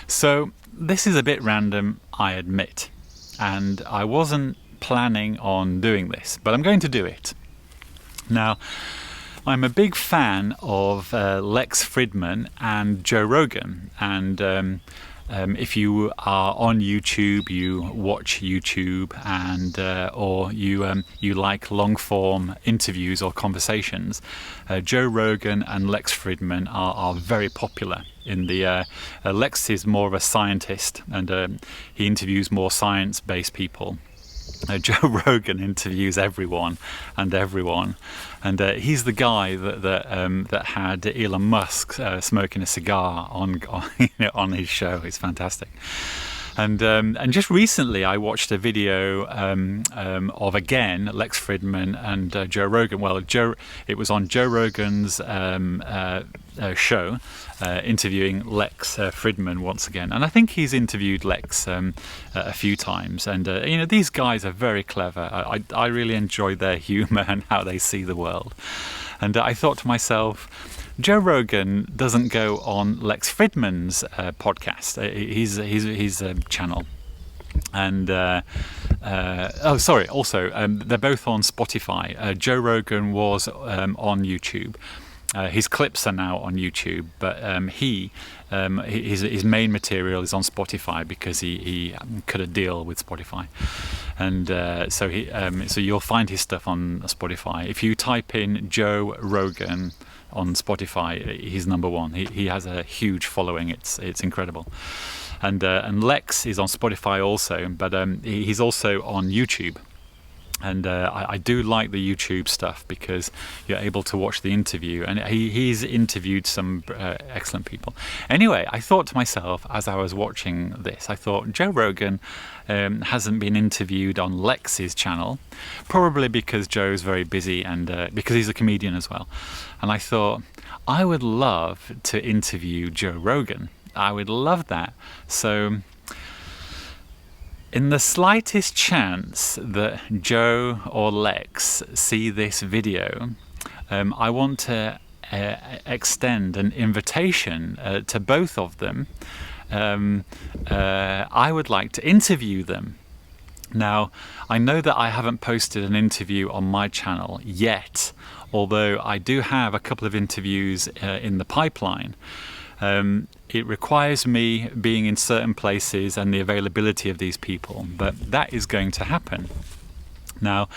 So this is a bit random, I admit, and I wasn't planning on doing this, but I'm going to do it. Now, I'm a big fan of Lex Fridman and Joe Rogan, and if you are on YouTube, you watch YouTube, and or you like long form interviews or conversations, Joe Rogan and Lex Fridman are very popular. In the Lex is more of a scientist, and he interviews more science-based people. Joe Rogan interviews everyone, and he's the guy that had Elon Musk smoking a cigar on his show. It's fantastic. And just recently, I watched a video of again Lex Fridman and Joe Rogan. Well, it was on Joe Rogan's show, interviewing Lex Fridman once again, and I think he's interviewed Lex a few times. And these guys are very clever. I really enjoy their humour and how they see the world. And I thought to myself, Joe Rogan doesn't go on Lex Fridman's podcast, his channel. And also they're both on Spotify. Joe Rogan was on YouTube. His clips are now on YouTube, but his main material is on Spotify because he cut a deal with Spotify, and so you'll find his stuff on Spotify. If you type in Joe Rogan on Spotify, he's number one. He has a huge following. It's incredible. And Lex is on Spotify also, but he's also on YouTube. And I do like the YouTube stuff because you're able to watch the interview, and he's interviewed some excellent people. Anyway, I thought to myself as I was watching this, I thought Joe Rogan hasn't been interviewed on Lex's channel, probably because Joe's very busy and because he's a comedian as well. And I thought I would love to interview Joe Rogan. I would love that. So in the slightest chance that Joe or Lex see this video, I want to extend an invitation to both of them. I would like to interview them. Now, I know that I haven't posted an interview on my channel yet, although I do have a couple of interviews in the pipeline. It requires me being in certain places and the availability of these people, but that is going to happen. Now,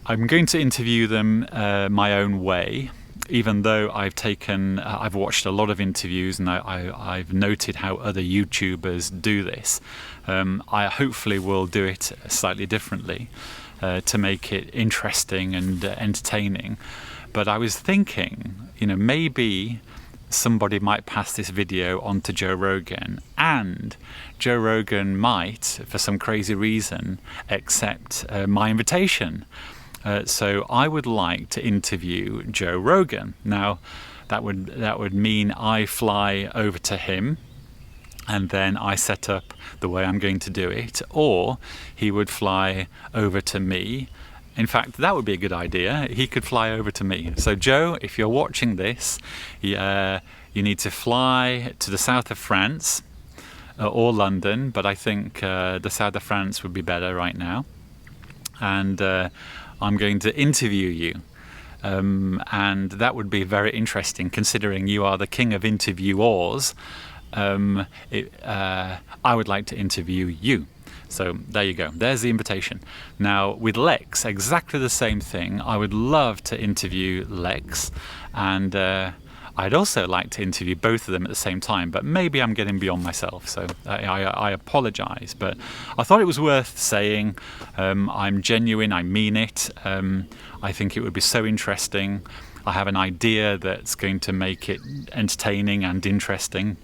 I'm going to interview them my own way, even though I've watched a lot of interviews and I've noted how other YouTubers do this. I hopefully will do it slightly differently to make it interesting and entertaining. But I was thinking, maybe somebody might pass this video on to Joe Rogan, and Joe Rogan might, for some crazy reason, accept my invitation. So I would like to interview Joe Rogan. Now, that would mean I fly over to him, and then I set up the way I'm going to do it, or he would fly over to me. In fact, that would be a good idea. He could fly over to me. So, Joe, if you're watching this, you need to fly to the south of France or London, but I think the south of France would be better right now. And I'm going to interview you. And that would be very interesting, considering you are the king of interviewers. I would like to interview you. So there you go. There's the invitation. Now with Lex, exactly the same thing. I would love to interview Lex, and I'd also like to interview both of them at the same time, but maybe I'm getting beyond myself, so I apologize. But I thought it was worth saying. I'm genuine, I mean it. I think it would be so interesting. I have an idea that's going to make it entertaining and interesting.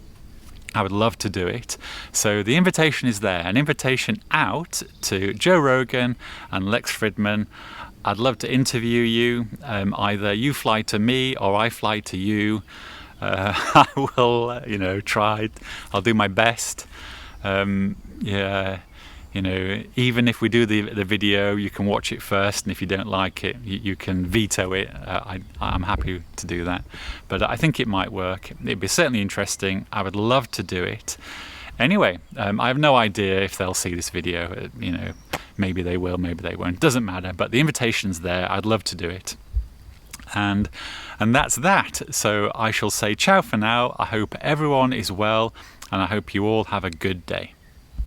I would love to do it. So the invitation is there, an invitation out to Joe Rogan and Lex Fridman. I'd love to interview you. Either you fly to me or I fly to you. I will, try. I'll do my best. You know, even if we do the video, you can watch it first, and if you don't like it, you can veto it. I'm happy to do that. But I think it might work. It'd be certainly interesting. I would love to do it. Anyway, I have no idea if they'll see this video. You know, maybe they will, maybe they won't. Doesn't matter. But the invitation's there. I'd love to do it. And that's that. So I shall say ciao for now. I hope everyone is well, and I hope you all have a good day.